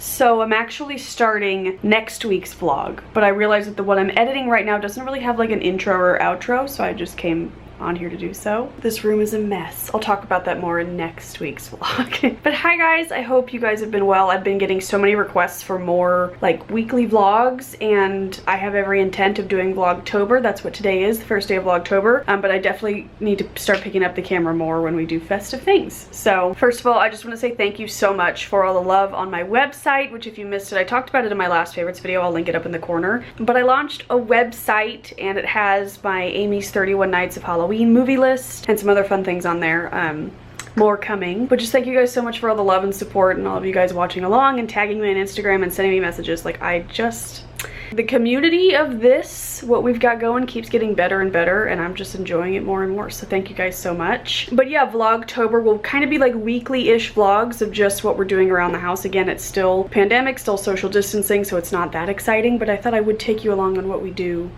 So I'm actually starting next week's vlog, but I realized that the one I'm editing right now doesn't really have like an intro or outro, so I just came on here to do so. This room is a mess. I'll talk about that more in next week's vlog. But hi guys, I hope you guys have been well. I've been getting so many requests for more like weekly vlogs, and I have every intent of doing Vlogtober. That's what today is, the first day of Vlogtober. But I definitely need to start picking up the camera more when we do festive things. So first of all, I just want to say thank you so much for all the love on my website, which if you missed it, I talked about it in my last favorites video. I'll link it up in the corner. But I launched a website and it has my Amy's 31 Nights of Halloween movie list and some other fun things on there. More coming, but just thank you guys so much for all the love and support and all of you guys watching along and tagging me on Instagram and sending me messages. Like, the community of this, what we've got going, keeps getting better and better, and I'm just enjoying it more and more, so thank you guys so much. But yeah, Vlogtober will kind of be like weekly-ish vlogs of just what we're doing around the house. Again, it's still pandemic, still social distancing, so it's not that exciting, but I thought I would take you along on what we do.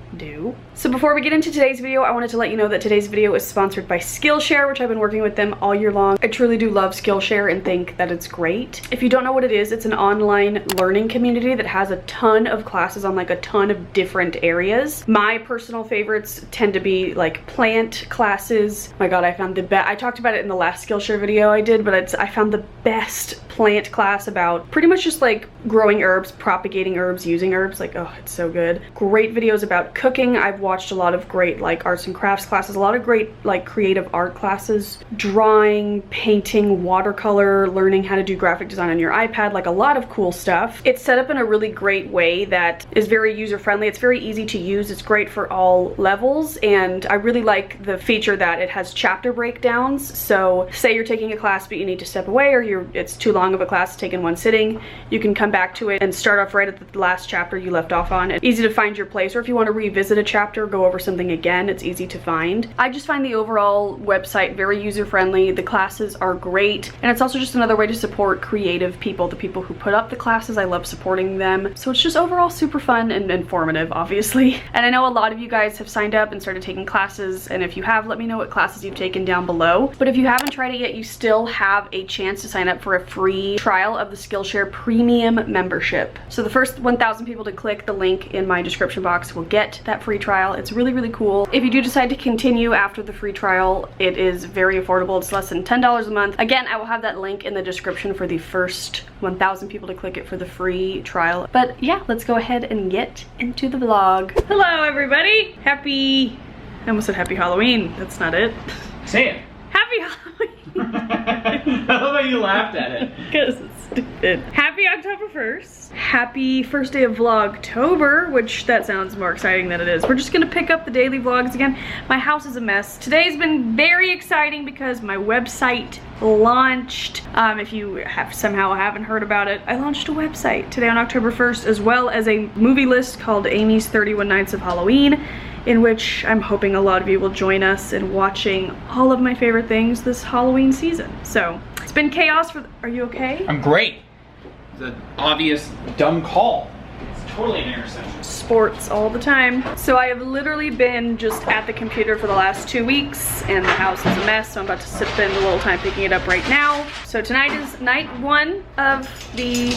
So before we get into today's video, I wanted to let you know that today's video is sponsored by Skillshare, which I've been working with them all year long. I truly do love Skillshare and think that it's great. If you don't know what it is, it's an online learning community that has a ton of classes on like a ton of different areas. My personal favorites tend to be like plant classes. My god, I found the best. I talked about it in the last Skillshare video I did, but I found the best plant class about pretty much just like growing herbs, propagating herbs, using herbs. Like, oh, it's so good. Great videos about cooking. I've watched a lot of great like arts and crafts classes, a lot of great like creative art classes, drawing, painting, watercolor, learning how to do graphic design on your iPad, like a lot of cool stuff. It's set up in a really great way that is very user-friendly. It's very easy to use. It's great for all levels, and I really like the feature that it has chapter breakdowns. So say you're taking a class but you need to step away, or it's too long of a class to take in one sitting, you can come back to it and start off right at the last chapter you left off on. It's easy to find your place, or if you want to revisit a chapter, go over something again, it's easy to find. I just find the overall website very user-friendly. The classes are great, and it's also just another way to support creative people, the people who put up the classes. I love supporting them. So it's just overall super fun and informative, obviously. And I know a lot of you guys have signed up and started taking classes, and if you have, let me know what classes you've taken down below. But if you haven't tried it yet, you still have a chance to sign up for a free trial of the Skillshare premium membership. So the first 1,000 people to click the link in my description box will get that free trial. It's really, really cool. If you do decide to continue after the free trial, it is very affordable. It's less than $10 a month. Again, I will have that link in the description for the first 1,000 people to click it for the free trial. But yeah, let's go ahead and get into the vlog. Hello everybody! I almost said happy Halloween. That's not it. Say it. Happy Halloween! I love how you laughed at it. Because it's stupid. Happy October 1st. Happy first day of Vlogtober, which that sounds more exciting than it is. We're just gonna pick up the daily vlogs again. My house is a mess. Today's been very exciting because my website launched. If you somehow haven't heard about it, I launched a website today on October 1st, as well as a movie list called Amy's 31 Nights of Halloween, in which I'm hoping a lot of you will join us in watching all of my favorite things this Halloween season. So it's been chaos are you okay? I'm great. It's an obvious dumb call. It's totally an interception. Sports all the time. So I have literally been just at the computer for the last 2 weeks, and the house is a mess, so I'm about to spend a little time picking it up right now. So tonight is night 1 of the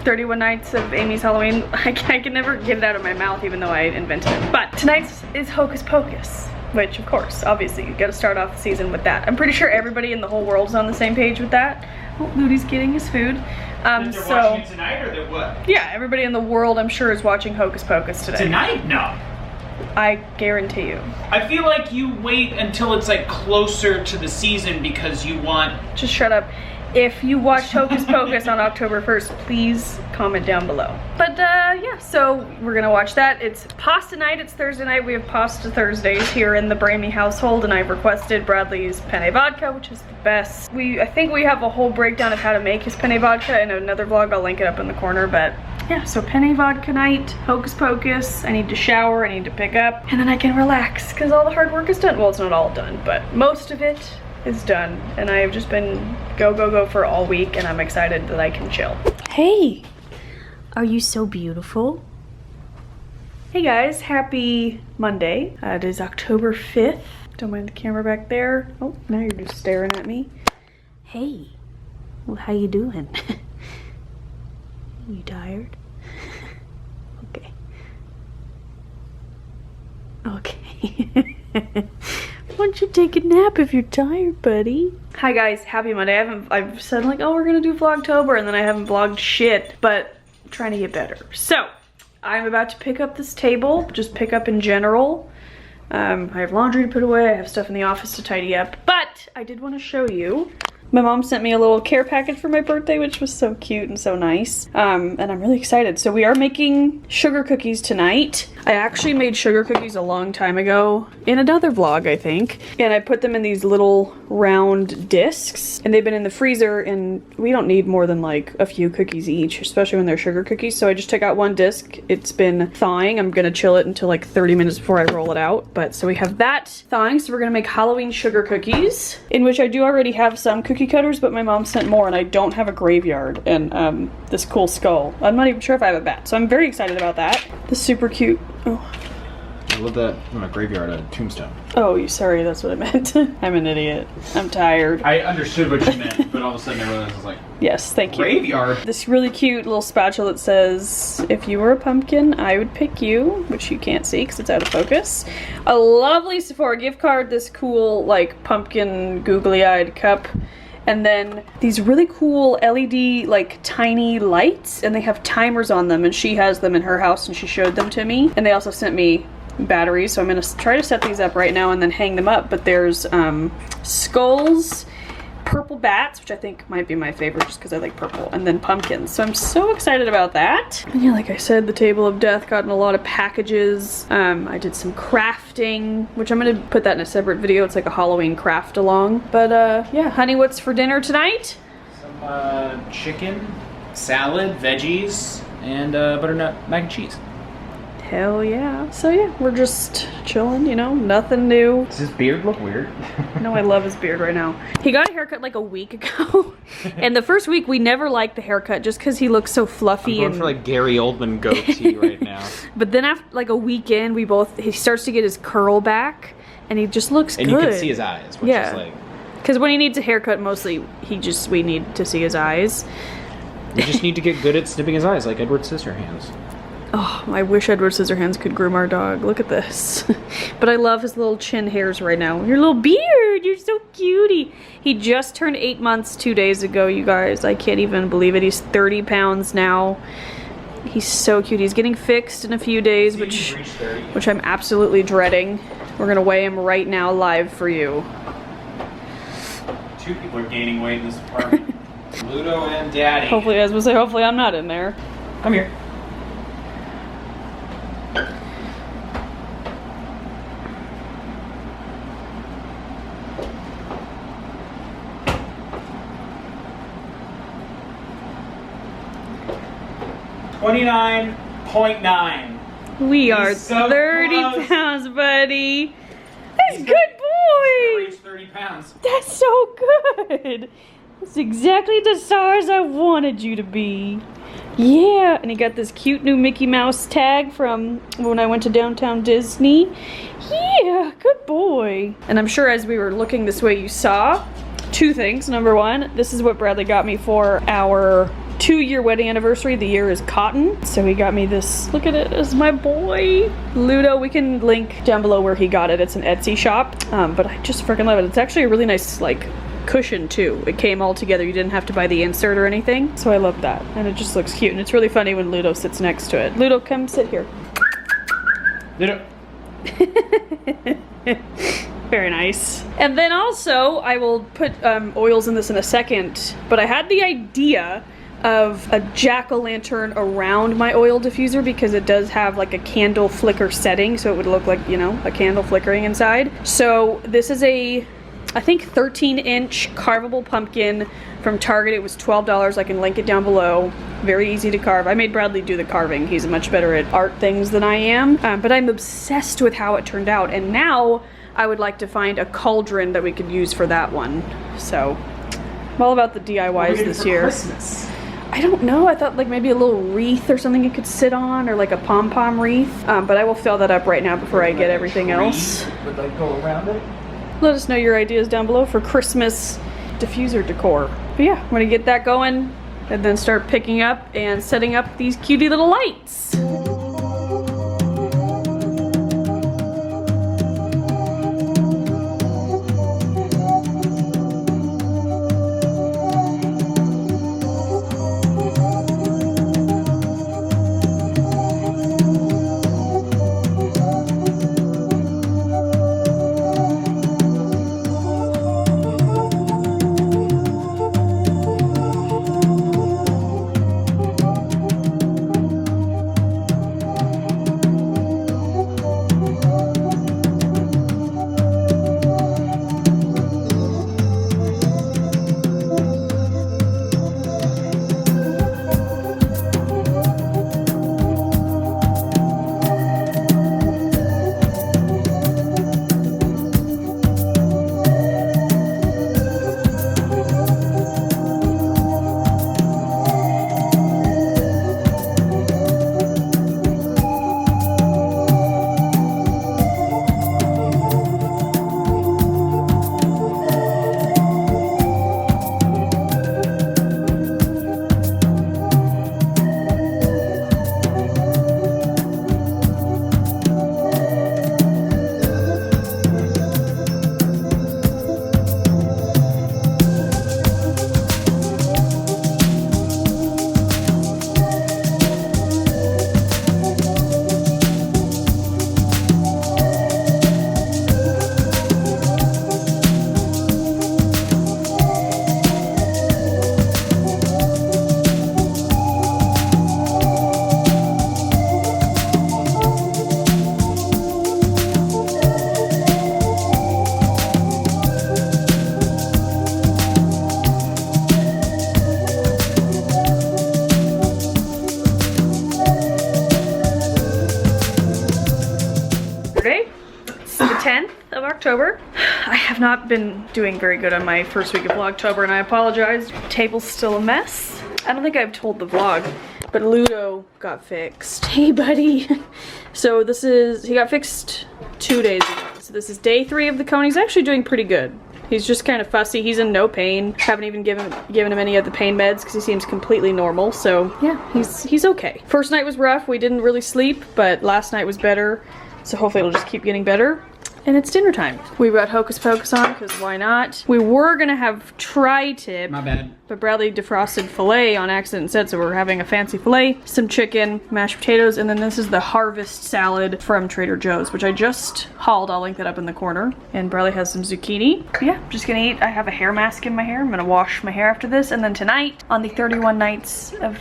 31 Nights of Amy's Halloween. I can never get it out of my mouth even though I invented it. But tonight is Hocus Pocus, which of course, obviously, you gotta start off the season with that. I'm pretty sure everybody in the whole world is on the same page with that. Oh, Ludo's getting his food. They're watching it tonight, or they're what? Yeah, everybody in the world, I'm sure, is watching Hocus Pocus today. Tonight? No. I guarantee you. I feel like you wait until it's like closer to the season because you want... Just shut up. If you watched Hocus Pocus on October 1st, please comment down below. But yeah, so we're gonna watch that. It's pasta night, it's Thursday night. We have pasta Thursdays here in the Bramy household, and I've requested Bradley's penne vodka, which is the best. I think we have a whole breakdown of how to make his penne vodka in another vlog. I'll link it up in the corner, but yeah, so penne vodka night, Hocus Pocus. I need to shower, I need to pick up, and then I can relax because all the hard work is done. Well, it's not all done, but most of it is done, and I have just been go for all week, and I'm excited that I can chill. Hey, are you so beautiful? Hey guys, happy Monday. It is October 5th. Don't mind the camera back there. Oh, now you're just staring at me. Hey, well, how you doing? You tired? Okay. Okay. Why don't you take a nap if you're tired, buddy? Hi guys, happy Monday. I've said like, oh, we're gonna do Vlogtober, and then I haven't vlogged shit, but I'm trying to get better. So, I'm about to pick up this table, just pick up in general. I have laundry to put away, I have stuff in the office to tidy up, but I did want to show you. My mom sent me a little care package for my birthday, which was so cute and so nice. And I'm really excited. So we are making sugar cookies tonight. I actually made sugar cookies a long time ago in another vlog, I think. And I put them in these little round discs, and they've been in the freezer, and we don't need more than like a few cookies each, especially when they're sugar cookies. So I just took out one disc. It's been thawing. I'm gonna chill it until like 30 minutes before I roll it out. But so we have that thawing. So we're gonna make Halloween sugar cookies, in which I do already have some cookie cutters, but my mom sent more, and I don't have a graveyard and this cool skull. I'm not even sure if I have a bat, so I'm very excited about that. This super cute. Oh. I love that. I'm a graveyard, a tombstone. Oh, you sorry, that's what I meant. I'm an idiot. I'm tired. I understood what you meant, but all of a sudden I realized I was like, yes, thank you. Graveyard? This really cute little spatula that says, if you were a pumpkin, I would pick you, which you can't see because it's out of focus. A lovely Sephora gift card, this cool, like, pumpkin googly-eyed cup. And then these really cool LED, like, tiny lights, and they have timers on them, and she has them in her house, and she showed them to me. And they also sent me batteries, so I'm gonna try to set these up right now and then hang them up. But there's skulls, purple bats, which I think might be my favorite just because I like purple, and then pumpkins. So I'm so excited about that. And yeah, like I said, the table of death got in a lot of packages. I did some crafting, which I'm gonna put that in a separate video. It's like a Halloween craft along. But yeah, honey, what's for dinner tonight? Some chicken, salad, veggies, and butternut mac and cheese. Hell yeah. So yeah, we're just chilling, you know, nothing new. does his beard look weird? No, I love his beard right now. He got a haircut like a week ago. And the first week we never liked the haircut just because he looks so fluffy. I'm going and for like Gary Oldman goatee right now. But then after like a weekend, he starts to get his curl back, and he just looks good. And you can see his eyes, which is like... Because when he needs a haircut, mostly we need to see his eyes. You just need to get good at snipping his eyes like Edward Scissorhands. Oh, I wish Edward Scissorhands could groom our dog. Look at this. But I love his little chin hairs right now. Your little beard, you're so cutie. He just turned 8 months 2 days ago, you guys. I can't even believe it. He's 30 pounds now. He's so cute. He's getting fixed in a few days, which I'm absolutely dreading. We're gonna weigh him right now live for you. 2 people are gaining weight in this apartment. Ludo and Daddy. Hopefully, as we say, hopefully I'm not in there. Come here. $29.9. We are so 30 close. pounds, buddy. That's good boy. Reach 30 pounds. That's so good. That's exactly the size I wanted you to be. Yeah, and he got this cute new Mickey Mouse tag from when I went to downtown Disney. Yeah, good boy. And I'm sure as we were looking this way, you saw 2 things. Number 1, this is what Bradley got me for our 2-year wedding anniversary. The year is cotton. So he got me this. Look at it. It's my boy. Ludo. We can link down below where he got it. It's an Etsy shop. But I just freaking love it. It's actually a really nice, like, cushion too. It came all together. You didn't have to buy the insert or anything. So I love that. And it just looks cute. And it's really funny when Ludo sits next to it. Ludo, come sit here. Ludo. Very nice. And then also, I will put oils in this in a second, but I had the idea of a jack-o'-lantern around my oil diffuser because it does have like a candle flicker setting, so it would look like, you know, a candle flickering inside. So this is a, I think, 13-inch carvable pumpkin from Target. It was $12. I can link it down below. Very easy to carve. I made Bradley do the carving. He's much better at art things than I am. But I'm obsessed with how it turned out. And now I would like to find a cauldron that we could use for that one. So I'm all about the DIYs this year. Christmas? I don't know. I thought like maybe a little wreath or something it could sit on, or like a pom-pom wreath. But I will fill that up right now before I get everything else. Would like go around it? Let us know your ideas down below for Christmas diffuser decor. But yeah, I'm gonna get that going and then start picking up and setting up these cutie little lights. October. I have not been doing very good on my first week of Vlogtober, and I apologize. Table's still a mess. I don't think I've told the vlog, but Ludo got fixed. Hey, buddy. So he got fixed 2 days ago. So this is day 3 of the cone. He's actually doing pretty good. He's just kind of fussy. He's in no pain. Haven't even given him any of the pain meds because he seems completely normal. So yeah, he's okay. First night was rough. We didn't really sleep, but last night was better. So hopefully it'll just keep getting better. And it's dinner time. We've got Hocus Pocus on, because why not? We were gonna have tri-tip. My bad. But Bradley defrosted filet on accident instead, so we're having a fancy filet, some chicken, mashed potatoes, and then this is the harvest salad from Trader Joe's, which I just hauled. I'll link that up in the corner. And Bradley has some zucchini. Yeah, just gonna eat. I have a hair mask in my hair. I'm gonna wash my hair after this. And then tonight, on the 31 nights of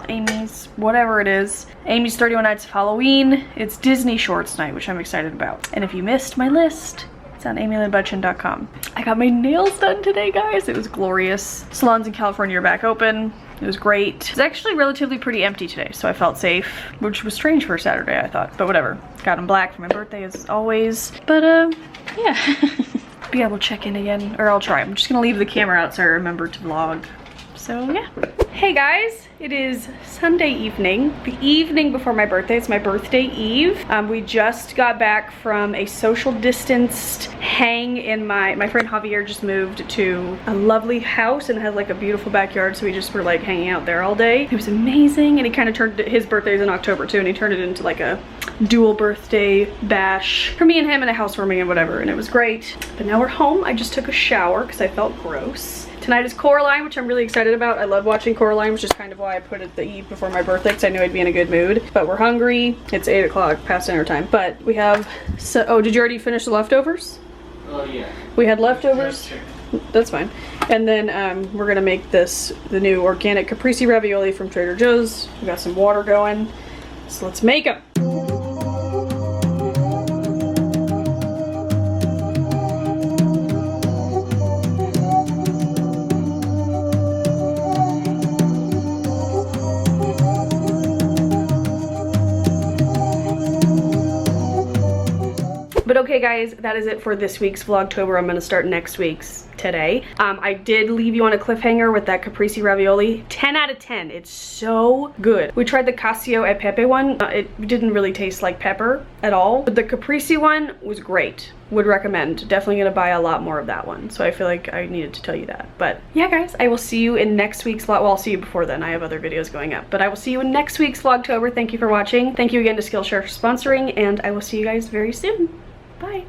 Amy's, whatever it is, Amy's 31 nights of Halloween, it's Disney Shorts night, which I'm excited about. And if you missed my list, it's on amylynnbutchin.com. I got my nails done today, guys. It was glorious. Salons in California are back open. It was great. It was actually relatively pretty empty today, so I felt safe, which was strange for a Saturday, I thought. But whatever. Got them black for my birthday as always. But yeah. Be able to check in again, or I'll try. I'm just gonna leave the camera out so I remember to vlog. So yeah. Hey guys, it is Sunday evening, the evening before my birthday. It's my birthday eve. We just got back from a social distanced hang in my friend Javier just moved to a lovely house and has like a beautiful backyard, so we just were like hanging out there all day. It was amazing, and he kind of turned, his birthday is in October too, and he turned it into like a dual birthday bash for me and him and a housewarming and whatever, and it was great. But now we're home. I just took a shower because I felt gross. Tonight is Coraline, which I'm really excited about. I love watching Coraline, which is kind of why I put it the eve before my birthday, because I knew I'd be in a good mood. But we're hungry. It's 8 o'clock, past dinner time. But we have, oh, did you already finish the leftovers? Oh, yeah. We had leftovers? That's fine. And then we're gonna make this, the new organic caprese ravioli from Trader Joe's. We got some water going. So let's make them. But okay guys, that is it for this week's Vlogtober. I'm gonna start next week's today. I did leave you on a cliffhanger with that caprese ravioli. 10 out of 10. It's so good. We tried the Cacio e Pepe one. It didn't really taste like pepper at all, but the caprese one was great. Would recommend. Definitely gonna buy a lot more of that one, so I feel like I needed to tell you that. But yeah, guys, I will see you in next week's vlog. Well, I'll see you before then. I have other videos going up, but I will see you in next week's Vlogtober. Thank you for watching. Thank you again to Skillshare for sponsoring, and I will see you guys very soon. Bye.